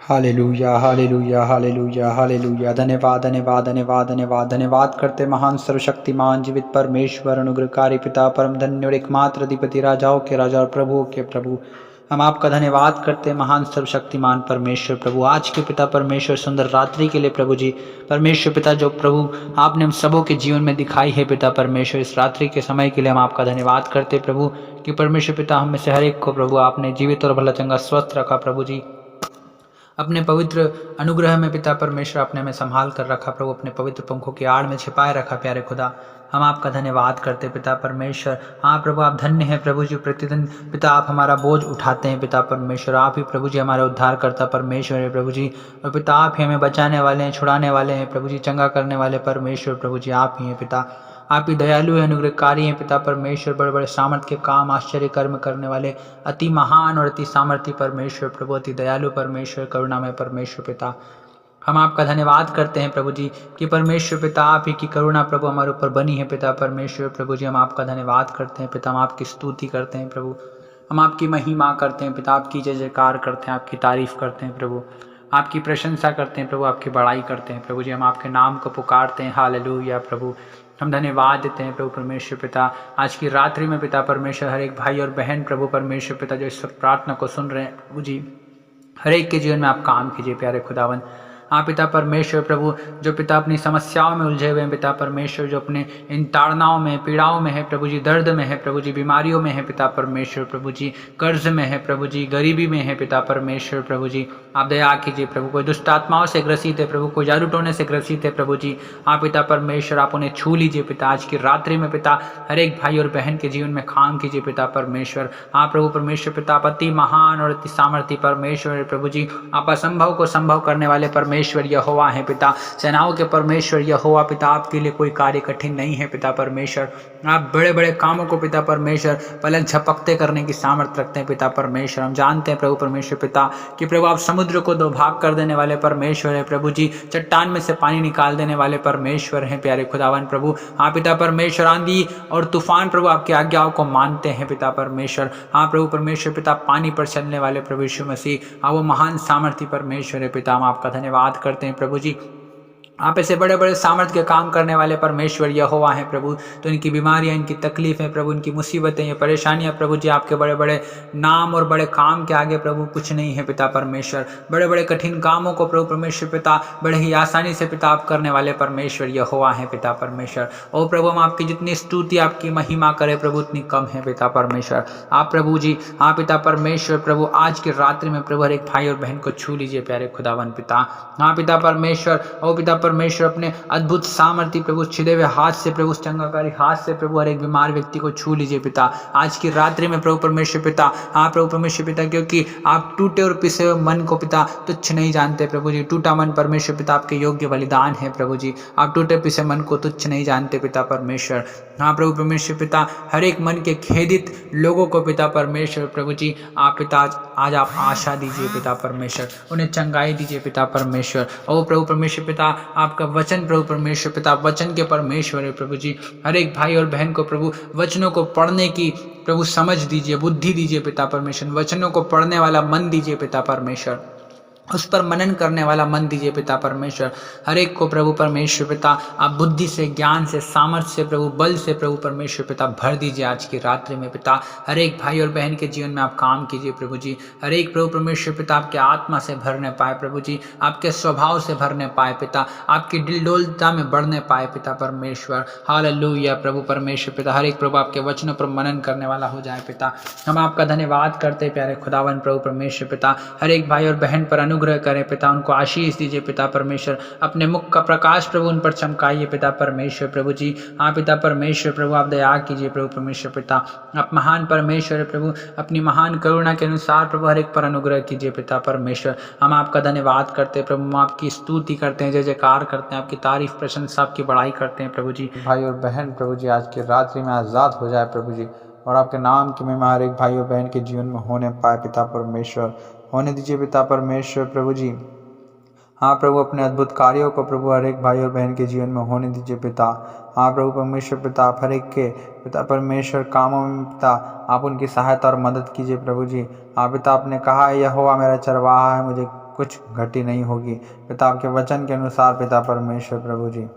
Hallelujah hallelujah hallelujah hallelujah. धन्यवाद धन्यवाद धन्यवाद धन्यवाद धन्यवाद करते महान सर्वशक्तिमान जीवित परमेश्वर अनुग्रहकारी पिता परम धन्य और एकमात्र अधिपति राजाओं के राजा और प्रभुओं के प्रभु। हम आपका धन्यवाद करते महान सर्वशक्तिमान परमेश्वर प्रभु, आज के पिता परमेश्वर सुंदर रात्रि के लिए प्रभु जी। परमेश्वर पिता जो प्रभु आपने हम सबों के जीवन में दिखाई है पिता परमेश्वर, इस रात्रि के समय के लिए हम आपका धन्यवाद करते प्रभु कि परमेश्वर पिता हम में से हर एक को प्रभु आपने जीवित और भला चंगा स्वस्थ रखा प्रभु जी। अपने पवित्र अनुग्रह में पिता परमेश्वर आपने हमें संभाल कर रखा प्रभु, अपने पवित्र पंखों की आड़ में छिपाए रखा प्यारे खुदा। हम आपका धन्यवाद करते पिता परमेश्वर। हाँ प्रभु आप धन्य हैं प्रभु जी, प्रतिदिन पिता आप हमारा बोझ उठाते हैं पिता परमेश्वर। आप ही प्रभु जी हमारे उद्धार करता परमेश्वर है प्रभु जी, और पिता आप ही हमें बचाने वाले हैं, छुड़ाने वाले हैं प्रभु जी, चंगा करने वाले परमेश्वर प्रभु जी आप ही हैं पिता। आप ही दयालु हैं, अनुग्रहकारी हैं पिता परमेश्वर, बड़े बड़े सामर्थ के काम आश्चर्य कर्म करने वाले अति महान और अति सामर्थ्य परमेश्वर प्रभु, अति दयालु परमेश्वर, करुणामय परमेश्वर पिता। हम आपका धन्यवाद करते हैं प्रभु जी कि परमेश्वर पिता आप ही की करुणा प्रभु हमारे ऊपर बनी है पिता परमेश्वर प्रभु जी। हम आपका धन्यवाद करते हैं पिता, हम आपकी स्तुति करते हैं प्रभु, हम आपकी महिमा करते हैं पिता, आपकी जय जयकार करते हैं, आपकी तारीफ करते हैं प्रभु, आपकी प्रशंसा करते हैं प्रभु, आपकी बड़ाई करते हैं प्रभु जी। हम आपके नाम को पुकारते हैं हालेलुया प्रभु। हम धन्यवाद देते हैं प्रभु परमेश्वर पिता आज की रात्रि में पिता परमेश्वर, हर एक भाई और बहन प्रभु परमेश्वर पिता जो इस वक्त प्रार्थना को सुन रहे हैं प्रभु जी, हर एक के जीवन में आप काम कीजिए प्यारे खुदावन। हाँ पिता परमेश्वर प्रभु, जो पिता अपनी समस्याओं में उलझे हुए हैं पिता परमेश्वर, जो अपने इन ताड़नाओं में पीड़ाओं में है प्रभु जी, दर्द में है प्रभु जी, बीमारियों में है पिता परमेश्वर प्रभु जी, कर्ज में है प्रभु जी, गरीबी में है पिता परमेश्वर प्रभु जी, आप दया कीजिए प्रभु। कोई दुष्ट आत्माओं से ग्रसित है प्रभु, कोई जादू टोने से ग्रसित है प्रभु जी, आप पिता परमेश्वर आप उन्हें छू लीजिए पिता आज की रात्रि में पिता, हर एक भाई और बहन के जीवन में काम कीजिए पिता परमेश्वर। हाँ प्रभु परमेश्वर पिता आप अति महान और अति सामर्थ्य परमेश्वर प्रभु जी, आप असंभव को संभव करने वाले परमेश्वर यहोवा है पिता, सेनाओं के परमेश्वर यहोवा पिता, आपके लिए कोई कार्य कठिन नहीं है पिता परमेश्वर। आप बड़े बड़े कामों को पिता परमेश्वर पलक झपकते करने की सामर्थ्य रखते हैं पिता परमेश्वर। हम जानते हैं प्रभु परमेश्वर पिता कि प्रभु आप समुद्र को दो भाग कर देने वाले परमेश्वर है प्रभु जी, चट्टान में से पानी निकाल देने वाले परमेश्वर हैं प्यारे खुदावन प्रभु। हाँ पिता परमेश्वर, आंधी और तूफान प्रभु आपकी आज्ञाओं को मानते हैं पिता परमेश्वर। हाँ प्रभु परमेश्वर पिता पानी पर चलने वाले प्रभु यीशु मसीह, हाँ वो महान सामर्थ्य परमेश्वर है पिता। हम आपका धन्यवाद करते हैं प्रभु जी, आप ऐसे बड़े बड़े सामर्थ्य के काम करने वाले परमेश्वर यहोवा हैं प्रभु। तो इनकी बीमारियां, इनकी तकलीफें प्रभु, इनकी मुसीबतें, ये परेशानियां प्रभु जी आपके बड़े बड़े नाम और बड़े काम के आगे प्रभु कुछ नहीं है पिता परमेश्वर। बड़े बड़े कठिन कामों को प्रभु परमेश्वर पिता बड़े ही आसानी से पिता आप करने वाले परमेश्वर यहोवा हैं पिता परमेश्वर। ओ प्रभु हम आपकी जितनी स्तुति आपकी महिमा करे प्रभु उतनी कम है पिता परमेश्वर। आप प्रभु जी हाँ पिता परमेश्वर प्रभु आज की रात्रि में प्रभु हर एक भाई और बहन को छू लीजिए प्यारे खुदावन पिता। हाँ पिता परमेश्वर, ओ पिता परमेश्वर अपने अद्भुत सामर्थ्य प्रभु छिदे हुए हाथ से प्रभु, चंगाकारी हाथ से प्रभु हर एक बीमार व्यक्ति को छू लीजिए पिता आज की रात्रि में प्रभु परमेश्वर पिता। हाँ प्रभु परमेश्वर पिता, क्योंकि आप टूटे और पिसे हुए मन को पिता तुच्छ नहीं जानते प्रभु जी। टूटा मन परमेश्वर पिता आपके योग्य बलिदान है प्रभु जी, आप टूटे पिसे मन को तुच्छ नहीं जानते पिता परमेश्वर। हाँ प्रभु परमेश्वर पिता, हर एक मन के खेदित लोगों को पिता परमेश्वर प्रभु जी आप पिता आज आप आशा दीजिए पिता परमेश्वर, उन्हें चंगाई दीजिए पिता परमेश्वर। ओ प्रभु परमेश्वर पिता आपका वचन प्रभु परमेश्वर पिता वचन के परमेश्वर है प्रभु जी, हर एक भाई और बहन को प्रभु वचनों को पढ़ने की प्रभु समझ दीजिए, बुद्धि दीजिए पिता परमेश्वर, वचनों को पढ़ने वाला मन दीजिए पिता परमेश्वर, उस पर मनन करने वाला मन दीजिए पिता परमेश्वर। हर एक को प्रभु परमेश्वर पिता आप बुद्धि से, ज्ञान से, सामर्थ्य से प्रभु, बल से प्रभु परमेश्वर पिता भर दीजिए आज की रात्रि में पिता। हर एक भाई और बहन के जीवन में आप काम कीजिए प्रभु जी। हर एक प्रभु परमेश्वर पिता आपके आत्मा से भरने पाए प्रभु जी, आपके स्वभाव से भरने पाए पिता, आपकी दिलडोलता में बढ़ने पाए पिता परमेश्वर। हालेलुया प्रभु परमेश्वर पिता, हर एक प्रभु आपके वचनों पर मनन करने वाला हो जाए पिता। हम आपका धन्यवाद करते प्यारे खुदावन प्रभु परमेश्वर पिता। हर एक भाई और बहन पर अनुग्रह करें पिता, उनको आशीष दीजिए पिता परमेश्वर, अपने मुख का प्रकाश प्रभु उन पर चमकाइए पिता परमेश्वर प्रभु जी। हाँ पिता परमेश्वर प्रभु आप दया कीजिए प्रभु परमेश्वर पिता, आप महान परमेश्वर प्रभु, अपनी महान करुणा के अनुसार प्रभु हर एक पर अनुग्रह कीजिए पिता परमेश्वर। हम आपका धन्यवाद करते प्रभु, हम आपकी स्तुति करते हैं, जय जयकार करते हैं, आपकी तारीफ प्रशंसा आपकी बड़ाई करते हैं प्रभु जी। भाई और बहन प्रभु जी आज की रात्रि में आज़ाद हो जाए प्रभु जी, और आपके नाम की महिमा हर एक भाई और बहन के जीवन में होने पाए पिता परमेश्वर, होने दीजिए पिता परमेश्वर प्रभु जी। हाँ प्रभु अपने अद्भुत कार्यों को प्रभु हर एक भाई और बहन के जीवन में होने दीजिए पिता। हाँ प्रभु परमेश्वर पिता आप हर एक के पिता परमेश्वर कामों में पिता आप उनकी सहायता और मदद कीजिए प्रभु जी। हाँ पिता आपने कहा है यहोवा मेरा चरवाहा है, मुझे कुछ घटी नहीं होगी पिता, आपके वचन के अनुसार पिता परमेश्वर प्रभु जी।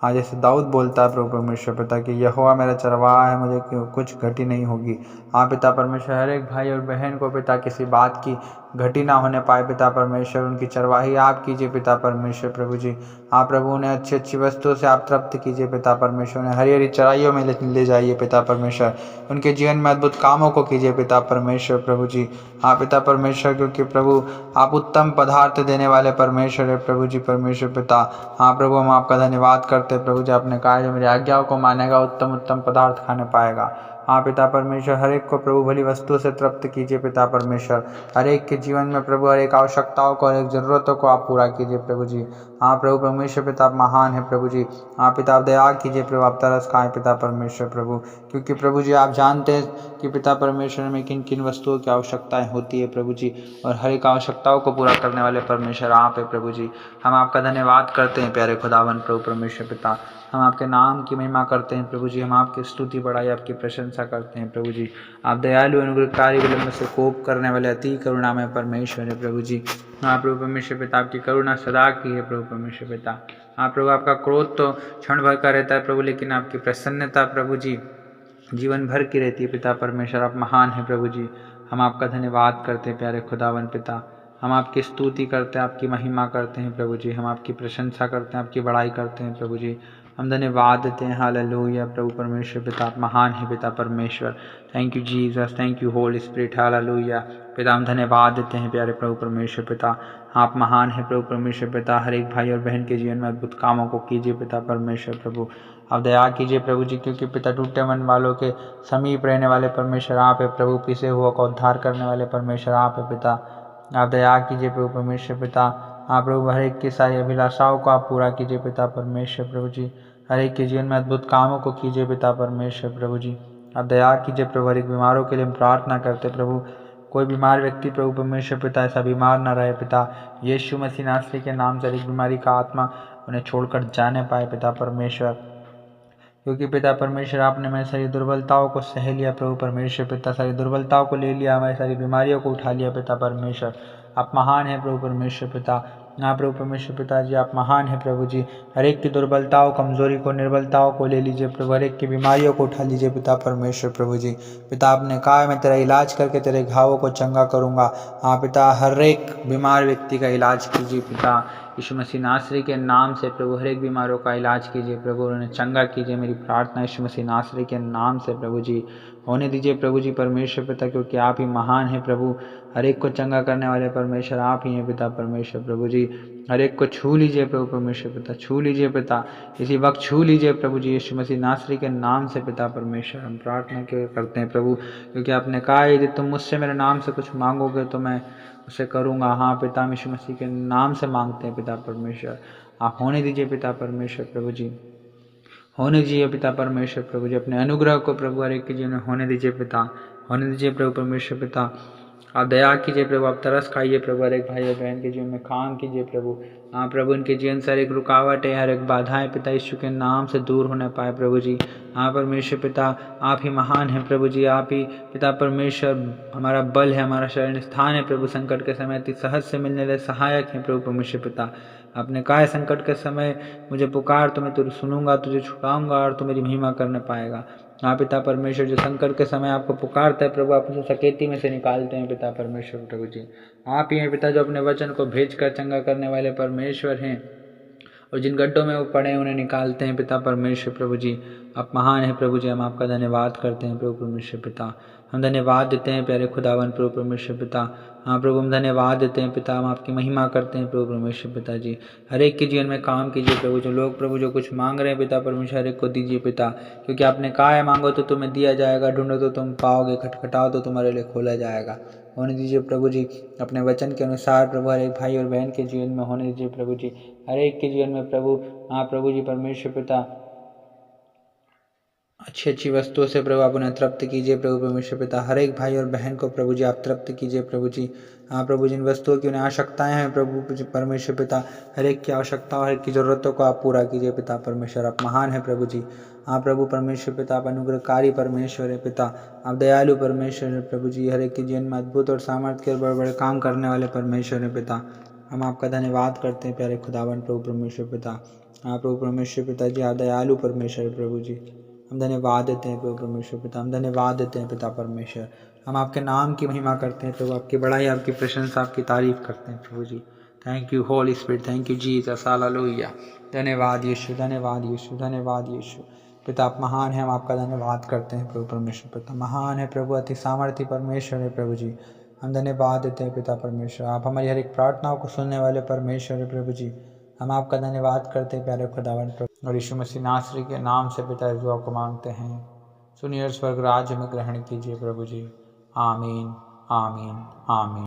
हाँ, जैसे दाऊद बोलता है प्रभु परमेश्वर पिता कि यहोवा मेरा चरवाहा है, मुझे कुछ घटी नहीं होगी। हाँ पिता परमेश्वर, हर एक भाई और बहन को पिता किसी बात की घटी ना होने पाए पिता परमेश्वर, उनकी चरवाही आप कीजिए पिता परमेश्वर प्रभु जी। हाँ प्रभु, उन्हें अच्छी अच्छी वस्तुओं से आप तृप्त कीजिए पिता परमेश्वर, उन्हें हरी हरी चराइयों में ले जाइए पिता परमेश्वर, उनके जीवन में अद्भुत कामों को कीजिए पिता परमेश्वर प्रभु जी। हाँ पिता परमेश्वर, क्योंकि प्रभु आप उत्तम पदार्थ देने वाले परमेश्वर है प्रभु जी परमेश्वर पिता। हाँ प्रभु, हम आपका धन्यवाद करते हैं प्रभु जी, आपने कहा जो मेरी आज्ञाओं को मानेगा उत्तम उत्तम पदार्थ खाने पाएगा। हाँ पिता परमेश्वर, हर एक को प्रभु भली वस्तु से तृप्त कीजिए पिता परमेश्वर, हर एक के जीवन में प्रभु हर एक आवश्यकताओं को, हर एक जरूरतों को आप पूरा कीजिए प्रभु जी। हाँ प्रभु परमेश्वर पिता, आप महान है प्रभु जी। हाँ पिता, आप दया कीजिए प्रभु, आप तरस खाएं पिता परमेश्वर प्रभु, क्योंकि प्रभु जी आप जानते हैं कि पिता परमेश्वर में किन किन वस्तुओं की आवश्यकताएं होती है प्रभु जी, और हर एक आवश्यकताओं को पूरा करने वाले परमेश्वर आप है प्रभु जी। हम आपका धन्यवाद करते हैं प्यारे खुदावन प्रभु परमेश्वर पिता, हम आपके नाम की महिमा करते हैं प्रभु जी, हम आपकी स्तुति बढ़ाई, आपकी प्रशंसा करते हैं प्रभु जी। आप दयालु अनुग्रहकारी, विलंब से कोप करने वाले अति करुणामय परमेश्वर है प्रभु जी। हाँ प्रभु परमेश्वर पिता, आपकी करुणा सदा की है प्रभु परमेश्वर पिता। हाँ प्रभु, आपका क्रोध तो क्षण भर का रहता है प्रभु, लेकिन आपकी प्रसन्नता प्रभु जी जीवन भर की रहती है पिता परमेश्वर, आप महान है प्रभु जी। हम आपका धन्यवाद करते हैं प्यारे खुदावन पिता, हम आपकी स्तुति करते हैं, आपकी महिमा करते हैं प्रभु जी, हम आपकी प्रशंसा करते हैं, आपकी बड़ाई करते हैं प्रभु जी, हम धन्यवाद देते हैं। हालेलुया प्रभु परमेश्वर पिता, आप महान है पिता परमेश्वर। Thank you Jesus, thank you holy spirit. Hallelujah पिता, हम धन्यवाद देते हैं प्यारे प्रभु परमेश्वर पिता, आप महान है प्रभु परमेश्वर पिता। हर एक भाई और बहन के जीवन में अद्भुत कामों को कीजिए पिता परमेश्वर प्रभु, आप दया कीजिए प्रभु जी, क्योंकि पिता टूटे मन वालों के समीप रहने वाले परमेश्वर आप है प्रभु, पिसे हुआ का उद्धार करने वाले परमेश्वर आप है पिता। आप दया कीजिए प्रभु परमेश्वर पिता। आप प्रभु हर एक की सारी अभिलाषाओं को आप पूरा कीजिए पिता परमेश्वर प्रभु जी, हर एक के जीवन में अद्भुत कामों को कीजिए पिता परमेश्वर प्रभु जी। आप दया कीजिए प्रभु, हर एक बीमारों के लिए हम प्रार्थना करते प्रभु, कोई बीमार व्यक्ति प्रभु परमेश्वर पिता ऐसा बीमार न रहे पिता, यीशु मसीह नासरी के नाम से हर एक बीमारी का आत्मा उन्हें छोड़कर जाने पाए पिता परमेश्वर, क्योंकि पिता परमेश्वर आपने मेरी सारी दुर्बलताओं को सह लिया प्रभु परमेश्वर पिता, सारी दुर्बलताओं को ले लिया, हमारी सारी बीमारियों को उठा लिया पिता परमेश्वर। आप महान है प्रभु परमेश्वर पिता। हाँ प्रभु परमेश्वर पिता जी, आप महान है प्रभु जी, हर एक की दुर्बलताओं, कमजोरी को, निर्बलताओं को ले लीजिए प्रभु, हर एक की बीमारियों को उठा लीजिए पिता परमेश्वर प्रभु जी। पिता, आपने कहा मैं तेरा इलाज करके तेरे घावों को चंगा करूँगा। हाँ पिता, हर एक बीमार व्यक्ति का इलाज कीजिए पिता, यीशु मसीह नासरी के नाम से प्रभु, हर एक बीमारों का इलाज कीजिए प्रभु, उन्हें चंगा कीजिए, मेरी प्रार्थना यीशु मसीह नासरी के नाम से प्रभु जी होने दीजिए प्रभु जी परमेश्वर पिता, क्योंकि आप ही महान है प्रभु, हर एक को चंगा करने वाले परमेश्वर आप ही हैं पिता परमेश्वर प्रभु जी। हर एक को छू लीजिए प्रभु परमेश्वर पिता, छू लीजिए पिता, इसी वक्त छू लीजिए प्रभु जी, यीशु मसीह नासरी के नाम से पिता परमेश्वर हम प्रार्थना करते हैं प्रभु, क्योंकि आपने कहा यदि तुम मुझसे मेरे नाम से कुछ मांगोगे तो मैं उसे करूँगा। हाँ पिता, यीशु मसीह के नाम से मांगते हैं पिता परमेश्वर, आप होने दीजिए पिता परमेश्वर प्रभु जी, होने दीजिए पिता परमेश्वर प्रभु जी, अपने अनुग्रह को प्रभु हर एक के जीवन में होने दीजिए पिता, होने दीजिए प्रभु परमेश्वर पिता। आप दया कीजिए प्रभु, आप तरस खाइए प्रभु, हर एक भाई और बहन के जीवन में काम कीजिए प्रभु। हाँ प्रभु, इनके जीवन से हर एक रुकावट है, हर एक बाधाएं पिता यीशु के नाम से दूर होने पाए प्रभु जी। हाँ परमेश्वर पिता, आप ही महान हैं प्रभु जी, आप ही पिता परमेश्वर हमारा बल है, हमारा शरण स्थान है प्रभु, संकट के समय अति सहज से मिलने वाले सहायक हैं प्रभु परमेश्वर पिता। आपने कहा है संकट के समय मुझे पुकार तो मैं तुझे सुनूंगा, तुझे छुड़ाऊंगा और तू मेरी महिमा करने पाएगा। हाँ पिता परमेश्वर, जो संकट के समय आपको पुकारता है प्रभु, आप उसे सकेती में से निकालते हैं पिता परमेश्वर प्रभु जी। आप ही हैं पिता जो अपने वचन को भेजकर चंगा करने वाले परमेश्वर हैं, और जिन गड्ढों में वो पड़े हैं उन्हें निकालते हैं पिता परमेश्वर प्रभु जी। आप महान हैं प्रभु जी, हम आपका धन्यवाद करते हैं प्रभु परमेश्वर पिता, हम धन्यवाद देते हैं प्यारे खुदावन प्रभु परमेश्वर पिता। हाँ प्रभु, हम धन्यवाद देते हैं पिता, हम आपकी महिमा करते हैं प्रभु परमेश्वर पिता जी। हर एक के जीवन में काम कीजिए प्रभु, जो लोग प्रभु जो कुछ मांग रहे हैं पिता परमेश्वर, हर एक को दीजिए पिता, क्योंकि आपने कहा है मांगो तो तुम्हें दिया जाएगा, ढूंढो तो तुम पाओगे, खटखटाओ तो तुम्हारे लिए खोला जाएगा। होने दीजिए प्रभु जी, अपने वचन के अनुसार प्रभु हर एक भाई और बहन के जीवन में होने दीजिए प्रभु जी, हर एक के जीवन में प्रभु। हाँ प्रभु जी परमेश्वर पिता, अच्छी अच्छी वस्तुओं से प्रभु आप उन्हें तृप्त कीजिए प्रभु परमेश्वर पिता, हर एक भाई और बहन को प्रभु जी आप तृप्त कीजिए प्रभु जी। हाँ प्रभु, जिन वस्तुओं की उन्हें आवश्यकताएं हैं प्रभु परमेश्वर पिता, हर एक की आवश्यकता, हर एक की ज़रूरतों को आप पूरा कीजिए पिता परमेश्वर, आप महान है प्रभु जी। हाँ प्रभु परमेश्वर पिता, आप अनुग्रहकारी परमेश्वर है पिता, आप दयालु परमेश्वर है प्रभु जी, हर एक के जीवन में अद्भुत और सामर्थ्य के बड़े बड़े काम करने वाले परमेश्वर है पिता। हम आपका धन्यवाद करते हैं प्यारे खुदावन प्रभु परमेश्वर पिता। हाँ प्रभु परमेश्वर पिता जी, आप दयालु परमेश्वर प्रभु जी, हम धन्यवाद देते हैं प्रभु परमेश्वर पिता, हम धन्यवाद देते हैं पिता परमेश्वर। हम आपके नाम की महिमा करते हैं प्रभु, आपकी बड़ाई, आपकी प्रशंसा, आपकी तारीफ करते हैं प्रभु जी। Thank you holy spirit, thank you Jesus, hallelujah. धन्यवाद यीशु, धन्यवाद यीशु, धन्यवाद यीशु। पिता आप महान है, हम आपका धन्यवाद करते हैं प्रभु परमेश्वर पिता। महान है प्रभु, अति सामर्थ्य परमेश्वर है प्रभु जी, हम धन्यवाद देते हैं पिता परमेश्वर। आप हमारी हर एक प्रार्थनाओं को सुनने वाले परमेश्वर है प्रभु जी, हम आपका धन्यवाद करते हैं प्यारे खुदावन प्रभु। और यीशु मसीह नासरी के नाम से पिता इस दुआ को मांगते हैं, सुनिए स्वर्ग राज्य में ग्रहण कीजिए प्रभु जी। आमीन, आमीन, आमीन।